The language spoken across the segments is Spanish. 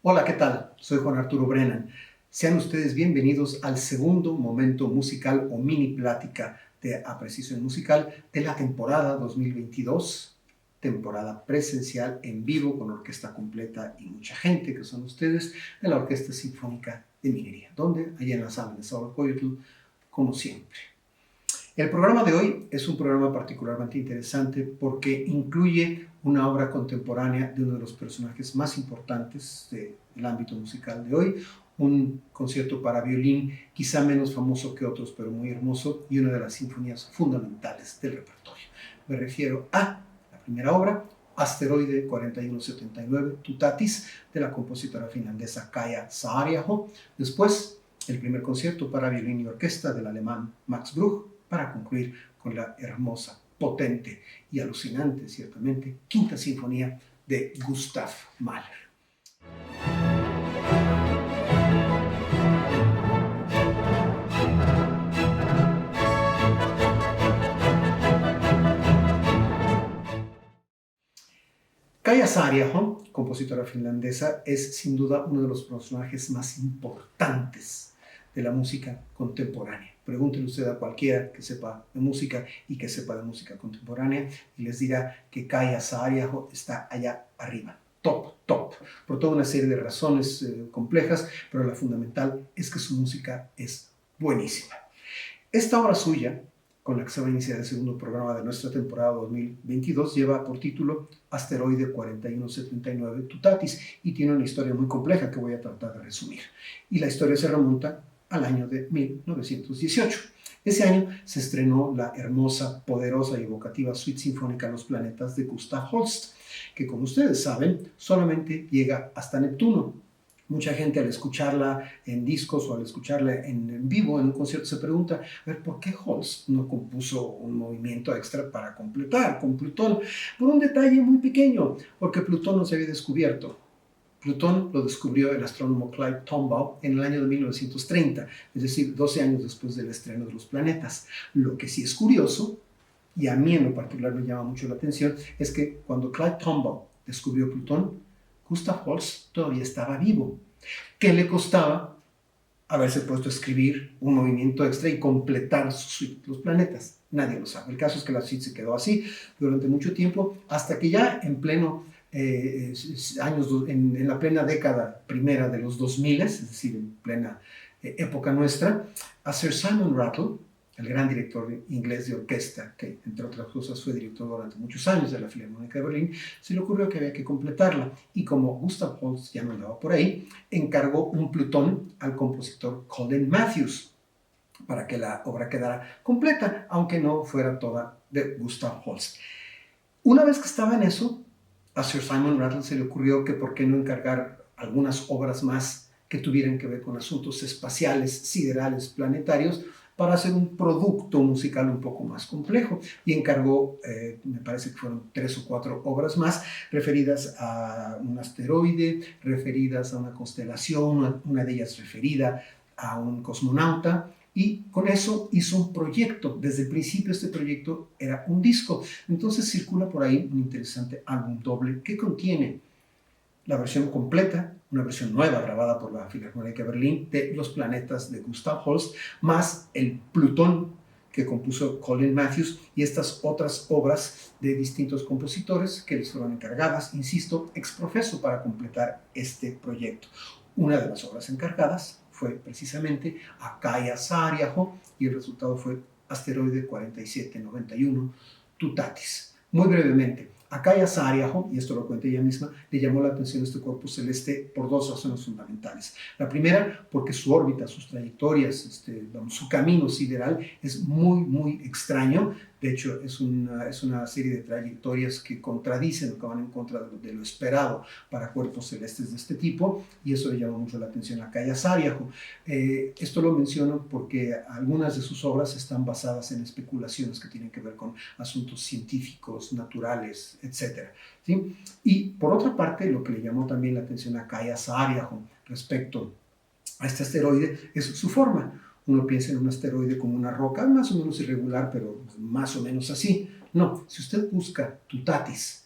Hola, ¿qué tal? Soy Juan Arturo Brennan. Sean ustedes bienvenidos al segundo momento musical o mini plática de Apreciación Musical de la temporada 2022, temporada presencial en vivo con orquesta completa y mucha gente, que son ustedes, de la Orquesta Sinfónica de Minería, donde allá en la sala de Nezahualcóyotl, como siempre. El programa de hoy es un programa particularmente interesante porque incluye una obra contemporánea de uno de los personajes más importantes del ámbito musical de hoy, un concierto para violín quizá menos famoso que otros, pero muy hermoso, y una de las sinfonías fundamentales del repertorio. Me refiero a la primera obra, Asteroide 4179, Tutatis, de la compositora finlandesa Kaija Saariaho. Después, el primer concierto para violín y orquesta del alemán Max Bruch, para concluir con la hermosa, potente y alucinante, ciertamente, Quinta Sinfonía de Gustav Mahler. Kaija Saariaho, compositora finlandesa, es sin duda uno de los personajes más importantes de la música contemporánea. Pregúntenle usted a cualquiera que sepa de música y que sepa de música contemporánea y les dirá que Kaija Saariaho está allá arriba, top, por toda una serie de razones complejas, pero la fundamental es que su música es buenísima. Esta obra suya, con la que se va a iniciar el segundo programa de nuestra temporada 2022, lleva por título Asteroide 4179 Tutatis y tiene una historia muy compleja que voy a tratar de resumir. Y la historia se remonta al año de 1918. Ese año se estrenó la hermosa, poderosa y evocativa Suite Sinfónica Los Planetas de Gustav Holst, que como ustedes saben, solamente llega hasta Neptuno. Mucha gente al escucharla en discos o al escucharla en vivo en un concierto se pregunta, a ver, ¿por qué Holst no compuso un movimiento extra para completar con Plutón? Por un detalle muy pequeño, porque Plutón no se había descubierto. Plutón lo descubrió el astrónomo Clyde Tombaugh en el año de 1930, es decir, 12 años después del estreno de Los Planetas. Lo que sí es curioso, y a mí en lo particular me llama mucho la atención, es que cuando Clyde Tombaugh descubrió Plutón, Gustav Holst todavía estaba vivo. ¿Qué le costaba haberse puesto a escribir un movimiento extra y completar su suite, Los Planetas? Nadie lo sabe. El caso es que la suite se quedó así durante mucho tiempo, hasta que ya en pleno años, en la plena década primera de los 2000, es decir, en plena época nuestra, a Sir Simon Rattle, el gran director inglés de orquesta, que entre otras cosas fue director durante muchos años de la Filarmónica de Berlín, se le ocurrió que había que completarla. Y como Gustav Holst ya no andaba por ahí, encargó un Plutón al compositor Colin Matthews para que la obra quedara completa, aunque no fuera toda de Gustav Holst. Una vez que estaba en eso, a Sir Simon Rattle se le ocurrió que por qué no encargar algunas obras más que tuvieran que ver con asuntos espaciales, siderales, planetarios, para hacer un producto musical un poco más complejo. Y encargó, me parece que fueron 3 o 4 obras más, referidas a un asteroide, referidas a una constelación, una de ellas referida a un cosmonauta, y con eso hizo un proyecto. Desde el principio este proyecto era un disco. Entonces circula por ahí un interesante álbum doble que contiene la versión completa, una versión nueva grabada por la Filarmónica de Berlín de Los Planetas de Gustav Holst, más el Plutón que compuso Colin Matthews y estas otras obras de distintos compositores que les fueron encargadas, insisto, ex profeso para completar este proyecto. Una de las obras encargadas fue precisamente a Kaija Saariaho y el resultado fue Asteroide 4791 Tutatis. Muy brevemente, a Kaija Saariaho, y esto lo cuenta ella misma, le llamó la atención este cuerpo celeste por 2 razones fundamentales. La primera, porque su órbita, sus trayectorias, su camino sideral es muy extraño. De hecho, es una serie de trayectorias que contradicen o que van en contra de lo esperado para cuerpos celestes de este tipo, y eso le llamó mucho la atención a Kaija Saariaho. Esto lo menciono porque algunas de sus obras están basadas en especulaciones que tienen que ver con asuntos científicos, naturales, etc. ¿Sí? Y por otra parte, lo que le llamó también la atención a Kaija Saariaho respecto a este asteroide es su forma. Uno piensa en un asteroide como una roca más o menos irregular, pero más o menos así. No, si usted busca Tutatis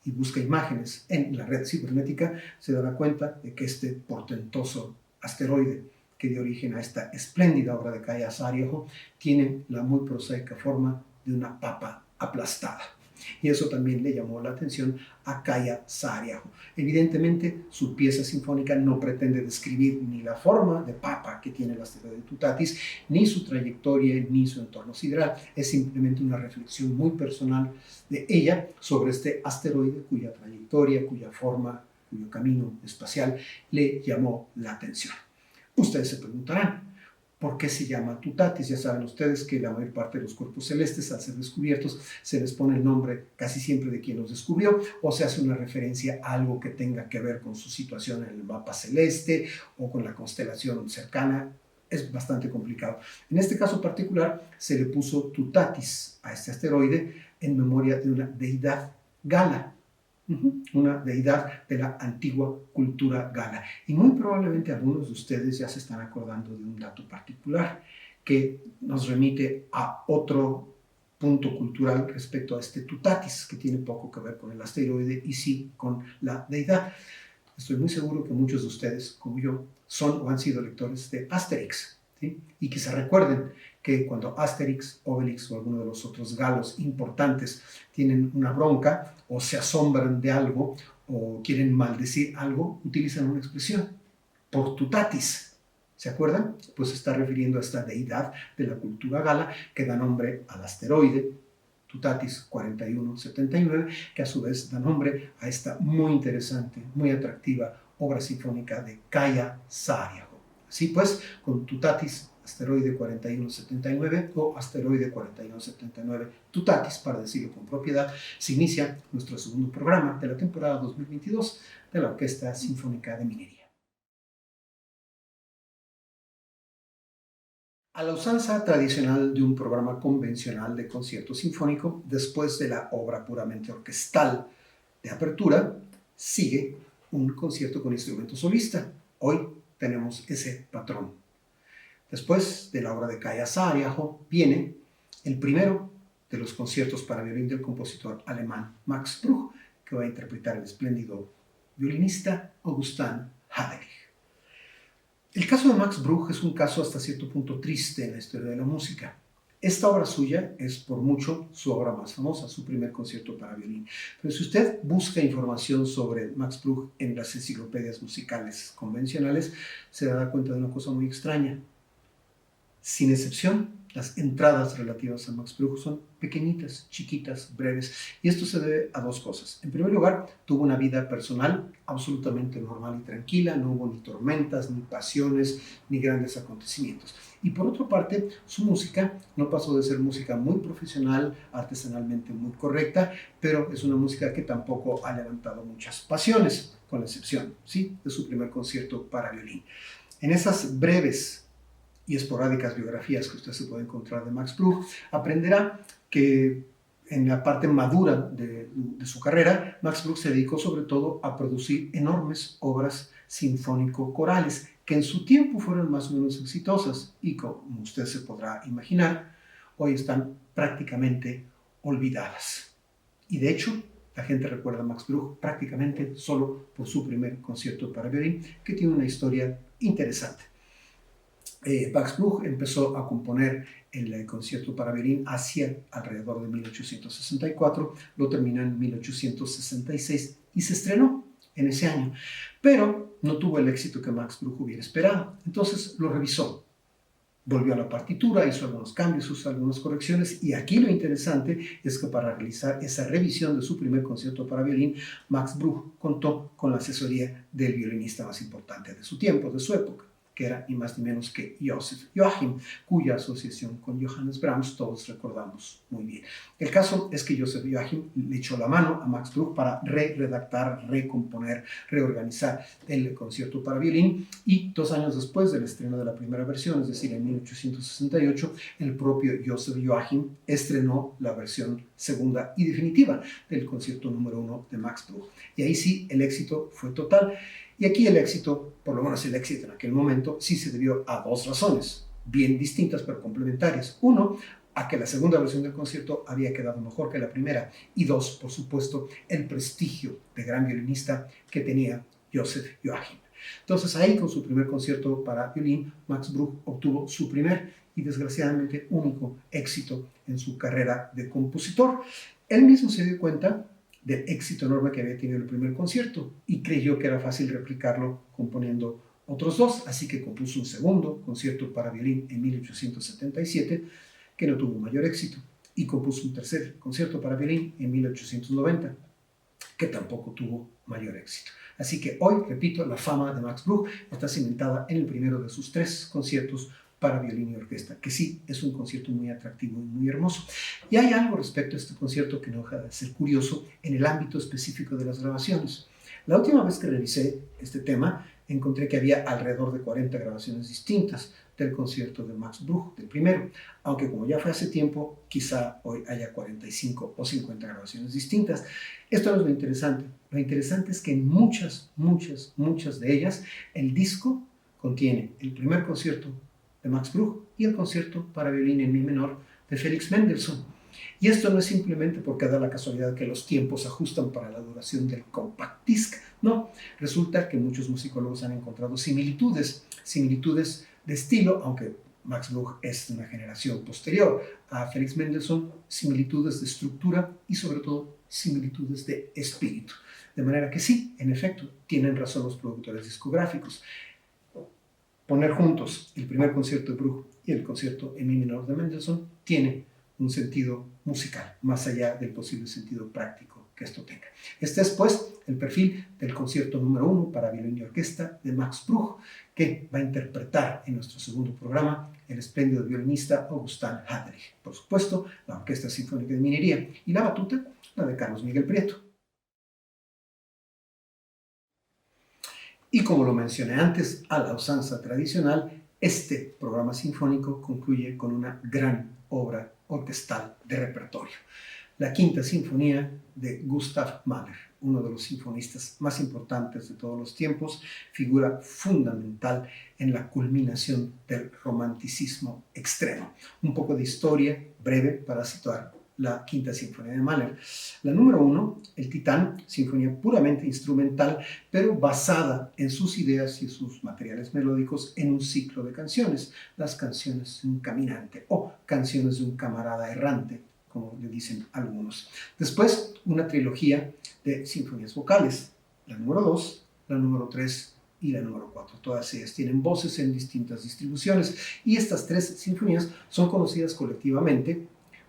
y busca imágenes en la red cibernética, se dará cuenta de que este portentoso asteroide que dio origen a esta espléndida obra de Kaia Saarinen tiene la muy prosaica forma de una papa aplastada. Y eso también le llamó la atención a Kaia Saarinen. Evidentemente, su pieza sinfónica no pretende describir ni la forma de papa que tiene el asteroide Tutatis, ni su trayectoria, ni su entorno sideral. Es simplemente una reflexión muy personal de ella sobre este asteroide cuya trayectoria, cuya forma, cuyo camino espacial le llamó la atención. Ustedes se preguntarán, ¿por qué se llama Tutatis? Ya saben ustedes que la mayor parte de los cuerpos celestes, al ser descubiertos, se les pone el nombre casi siempre de quien los descubrió, o se hace una referencia a algo que tenga que ver con su situación en el mapa celeste o con la constelación cercana. Es bastante complicado. En este caso particular, se le puso Tutatis a este asteroide en memoria de una deidad gala, una deidad de la antigua cultura gala. Y muy probablemente algunos de ustedes ya se están acordando de un dato particular que nos remite a otro punto cultural respecto a este Tutatis, que tiene poco que ver con el asteroide y sí con la deidad. Estoy muy seguro que muchos de ustedes, como yo, son o han sido lectores de Asterix, ¿sí? Y que se recuerden que cuando Asterix, Obelix o alguno de los otros galos importantes tienen una bronca o se asombran de algo o quieren maldecir algo, utilizan una expresión, por Tutatis. ¿Se acuerdan? Pues se está refiriendo a esta deidad de la cultura gala que da nombre al asteroide Tutatis 4179, que a su vez da nombre a esta muy interesante, muy atractiva obra sinfónica de Kaia Saarinen. Así pues, con Tutatis asteroide 4179 o asteroide 4179 Tutatis, para decirlo con propiedad, se inicia nuestro segundo programa de la temporada 2022 de la Orquesta Sinfónica de Minería. A la usanza tradicional de un programa convencional de concierto sinfónico, después de la obra puramente orquestal de apertura, sigue un concierto con instrumento solista. Hoy tenemos ese patrón. Después de la obra de Kaia Saarinen viene el primero de los conciertos para violín del compositor alemán Max Bruch, que va a interpretar el espléndido violinista Augustin Haderich. El caso de Max Bruch es un caso hasta cierto punto triste en la historia de la música. Esta obra suya es por mucho su obra más famosa, su primer concierto para violín. Pero si usted busca información sobre Max Bruch en las enciclopedias musicales convencionales, se dará cuenta de una cosa muy extraña. Sin excepción, las entradas relativas a Max Bruch son pequeñitas, chiquitas, breves, y esto se debe a dos cosas. En primer lugar, tuvo una vida personal absolutamente normal y tranquila, no hubo ni tormentas, ni pasiones, ni grandes acontecimientos. Y por otra parte, su música no pasó de ser música muy profesional, artesanalmente muy correcta, pero es una música que tampoco ha levantado muchas pasiones, con la excepción, ¿sí?, de su primer concierto para violín. En esas breves y esporádicas biografías que usted se puede encontrar de Max Bruch, aprenderá que en la parte madura de su carrera, Max Bruch se dedicó sobre todo a producir enormes obras sinfónico-corales, que en su tiempo fueron más o menos exitosas y, como usted se podrá imaginar, hoy están prácticamente olvidadas. Y de hecho, la gente recuerda a Max Bruch prácticamente solo por su primer concierto para violín, que tiene una historia interesante. Max Bruch empezó a componer el concierto para violín hacia alrededor de 1864, lo terminó en 1866 y se estrenó en ese año, pero no tuvo el éxito que Max Bruch hubiera esperado. Entonces lo revisó, volvió a la partitura, hizo algunos cambios, hizo algunas correcciones, y aquí lo interesante es que para realizar esa revisión de su primer concierto para violín, Max Bruch contó con la asesoría del violinista más importante de su tiempo, de su época, que era ni más ni menos que Joseph Joachim, cuya asociación con Johannes Brahms todos recordamos muy bien. El caso es que Joseph Joachim le echó la mano a Max Bruch para redactar, recomponer, reorganizar el concierto para violín, y 2 años después del estreno de la primera versión, es decir, en 1868, el propio Joseph Joachim estrenó la versión segunda y definitiva del concierto número 1 de Max Bruch. Y ahí sí, el éxito fue total. Y aquí el éxito, por lo menos el éxito en aquel momento, sí se debió a 2 razones, bien distintas pero complementarias. Uno, a que la segunda versión del concierto había quedado mejor que la primera, y dos, por supuesto, el prestigio de gran violinista que tenía Joseph Joachim. Entonces ahí, con su primer concierto para violín, Max Bruch obtuvo su primer y desgraciadamente único éxito en su carrera de compositor. Él mismo se dio cuenta del éxito enorme que había tenido el primer concierto y creyó que era fácil replicarlo componiendo otros dos, así que compuso un segundo concierto para violín en 1877 que no tuvo mayor éxito, y compuso un tercer concierto para violín en 1890 que tampoco tuvo mayor éxito. Así que hoy, repito, la fama de Max Bruch está cimentada en el primero de sus tres conciertos para violín y orquesta, que sí, es un concierto muy atractivo y muy hermoso. Y hay algo respecto a este concierto que no deja de ser curioso en el ámbito específico de las grabaciones. La última vez que revisé este tema, encontré que había alrededor de 40 grabaciones distintas del concierto de Max Bruch, del primero, aunque como ya fue hace tiempo, quizá hoy haya 45 o 50 grabaciones distintas. Esto no es lo interesante. Lo interesante es que en muchas de ellas, el disco contiene el primer concierto de Max Bruch y el concierto para violín en mi menor de Felix Mendelssohn. Y esto no es simplemente porque da la casualidad que los tiempos se ajustan para la duración del compact disc, no. Resulta que muchos musicólogos han encontrado similitudes de estilo, aunque Max Bruch es de una generación posterior a Felix Mendelssohn, similitudes de estructura y sobre todo similitudes de espíritu. De manera que sí, en efecto, tienen razón los productores discográficos. Poner juntos el primer concierto de Bruch y el concierto en mi menor de Mendelssohn tiene un sentido musical, más allá del posible sentido práctico que esto tenga. Este es, pues, el perfil del concierto número 1 para violín y orquesta de Max Bruch, que va a interpretar en nuestro segundo programa el espléndido violinista Augustin Haderich. Por supuesto, la Orquesta Sinfónica de Minería, y la batuta, la de Carlos Miguel Prieto. Y como lo mencioné antes, a la usanza tradicional, este programa sinfónico concluye con una gran obra orquestal de repertorio. La Quinta Sinfonía de Gustav Mahler, uno de los sinfonistas más importantes de todos los tiempos, figura fundamental en la culminación del romanticismo extremo. Un poco de historia breve para situar la Quinta Sinfonía de Mahler. La número 1, El Titán, sinfonía puramente instrumental, pero basada en sus ideas y sus materiales melódicos en un ciclo de canciones, las canciones de un caminante o canciones de un camarada errante, como le dicen algunos. Después, una trilogía de sinfonías vocales, la número 2, la número 3 y la número 4. Todas ellas tienen voces en distintas distribuciones, y estas tres sinfonías son conocidas colectivamente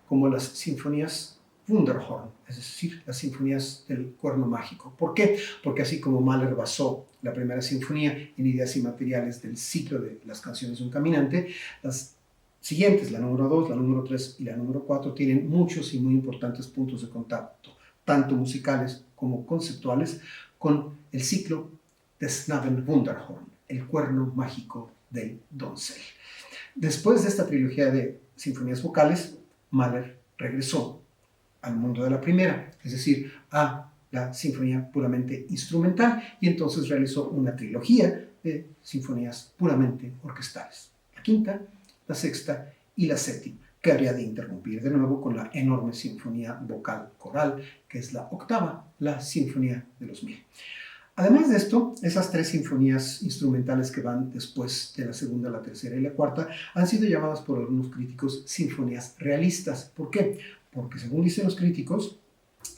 como las sinfonías Wunderhorn, es decir, las sinfonías del cuerno mágico. ¿Por qué? Porque así como Mahler basó la primera sinfonía en ideas y materiales del ciclo de las canciones de un caminante, las siguientes, la número 2, la número 3 y la número 4, tienen muchos y muy importantes puntos de contacto, tanto musicales como conceptuales, con el ciclo de Snaben Wunderhorn, el cuerno mágico del doncel. Después de esta trilogía de sinfonías vocales, Mahler regresó al mundo de la primera, es decir, a la sinfonía puramente instrumental, y entonces realizó una trilogía de sinfonías puramente orquestales. La quinta, la sexta y la séptima, que habría de interrumpir de nuevo con la enorme sinfonía vocal coral, que es la octava, la Sinfonía de los Mil. Además de esto, esas tres sinfonías instrumentales que van después de la segunda, la tercera y la cuarta han sido llamadas por algunos críticos sinfonías realistas. ¿Por qué? Porque según dicen los críticos,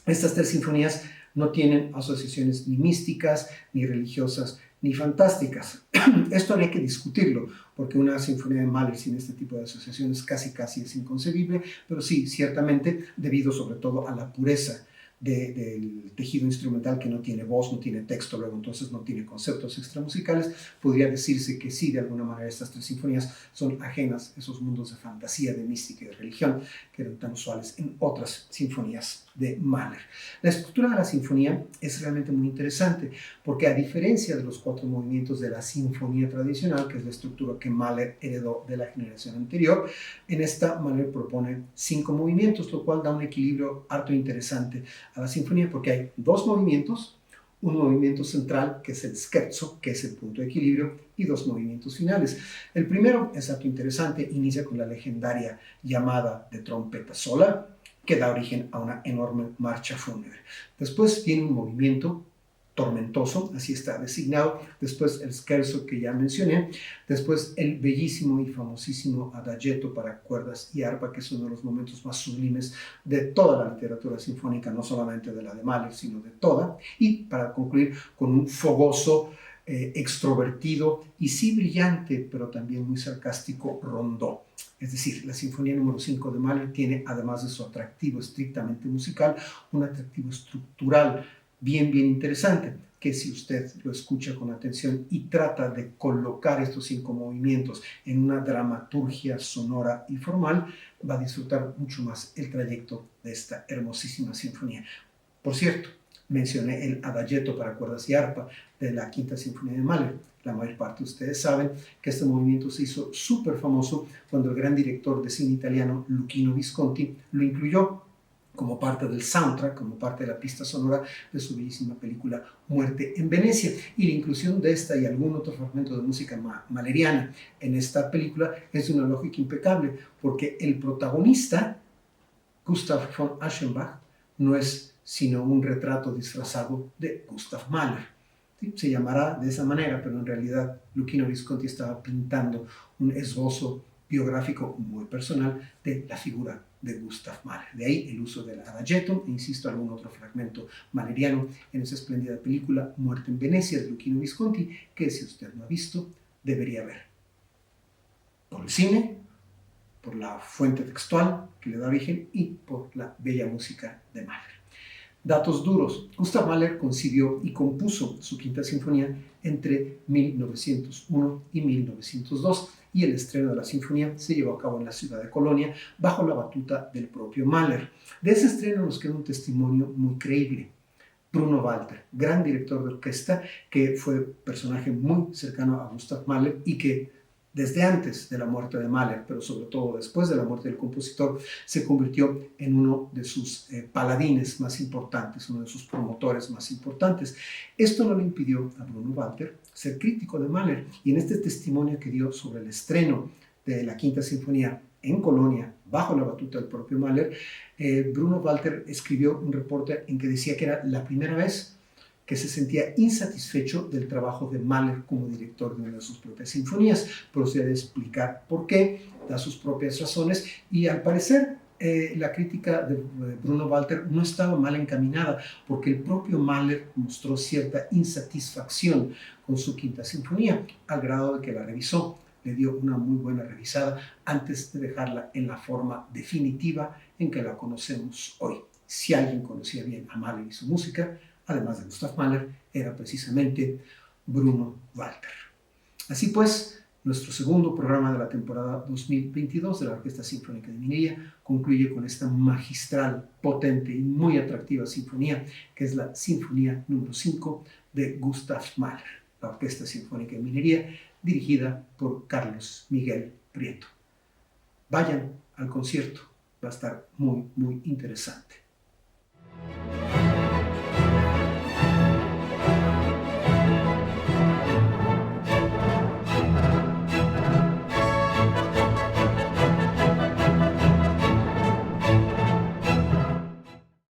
estas tres sinfonías no tienen asociaciones ni místicas, ni religiosas, ni fantásticas. Esto habría que discutirlo, porque una sinfonía de Mahler sin este tipo de asociaciones casi es inconcebible, pero sí, ciertamente, debido sobre todo a la pureza del tejido instrumental, que no tiene voz, no tiene texto, luego entonces no tiene conceptos extramusicales, podría decirse que sí, de alguna manera estas tres sinfonías son ajenas a esos mundos de fantasía, de mística y de religión que eran tan usuales en otras sinfonías de Mahler. La estructura de la sinfonía es realmente muy interesante, porque a diferencia de los 4 movimientos de la sinfonía tradicional, que es la estructura que Mahler heredó de la generación anterior, en esta Mahler propone 5 movimientos, lo cual da un equilibrio harto interesante a la sinfonía, porque hay 2 movimientos, un movimiento central, que es el scherzo, que es el punto de equilibrio, y dos movimientos finales. El primero es dato interesante, inicia con la legendaria llamada de trompeta sola, que da origen a una enorme marcha fúnebre. Después viene un movimiento tormentoso, así está designado, después el scherzo que ya mencioné, después el bellísimo y famosísimo adagietto para cuerdas y arpa, que es uno de los momentos más sublimes de toda la literatura sinfónica, no solamente de la de Mahler, sino de toda, y para concluir con un fogoso, extrovertido y sí brillante, pero también muy sarcástico rondó. Es decir, la Sinfonía número 5 de Mahler tiene, además de su atractivo estrictamente musical, un atractivo estructural bien interesante, que si usted lo escucha con atención y trata de colocar estos 5 movimientos en una dramaturgia sonora y formal, va a disfrutar mucho más el trayecto de esta hermosísima sinfonía. Por cierto, mencioné el adagietto para cuerdas y arpa de la Quinta Sinfonía de Mahler. La mayor parte de ustedes saben que este movimiento se hizo súper famoso cuando el gran director de cine italiano Luchino Visconti lo incluyó como parte del soundtrack, como parte de la pista sonora de su bellísima película Muerte en Venecia. Y la inclusión de esta y algún otro fragmento de música mahleriana en esta película es de una lógica impecable, porque el protagonista, Gustav von Aschenbach, no es sino un retrato disfrazado de Gustav Mahler. ¿Sí? Se llamará de esa manera, pero en realidad Luchino Visconti estaba pintando un esbozo biográfico muy personal de la figura de Gustav Mahler. De ahí el uso del adagietto, e insisto, algún otro fragmento mahleriano en esa espléndida película Muerte en Venecia de Luchino Visconti, que si usted no ha visto, debería ver. Por el cine, por la fuente textual que le da origen y por la bella música de Mahler. Datos duros. Gustav Mahler concibió y compuso su Quinta Sinfonía entre 1901 y 1902 y el estreno de la sinfonía se llevó a cabo en la ciudad de Colonia bajo la batuta del propio Mahler. De ese estreno nos queda un testimonio muy creíble. Bruno Walter, gran director de orquesta, que fue personaje muy cercano a Gustav Mahler y que desde antes de la muerte de Mahler, pero sobre todo después de la muerte del compositor, se convirtió en uno de sus paladines más importantes, uno de sus promotores más importantes. Esto no le impidió a Bruno Walter ser crítico de Mahler, y en este testimonio que dio sobre el estreno de la Quinta Sinfonía en Colonia, bajo la batuta del propio Mahler, Bruno Walter escribió un reporte en que decía que era la primera vez que se sentía insatisfecho del trabajo de Mahler como director de una de sus propias sinfonías. Procede a explicar por qué, da sus propias razones, y al parecer la crítica de Bruno Walter no estaba mal encaminada, porque el propio Mahler mostró cierta insatisfacción con su Quinta Sinfonía, al grado de que la revisó, le dio una muy buena revisada antes de dejarla en la forma definitiva en que la conocemos hoy. Si alguien conocía bien a Mahler y su música, además de Gustav Mahler, era precisamente Bruno Walter. Así pues, nuestro segundo programa de la temporada 2022 de la Orquesta Sinfónica de Minería concluye con esta magistral, potente y muy atractiva sinfonía, que es la Sinfonía número 5 de Gustav Mahler, la Orquesta Sinfónica de Minería, dirigida por Carlos Miguel Prieto. Vayan al concierto, va a estar muy interesante.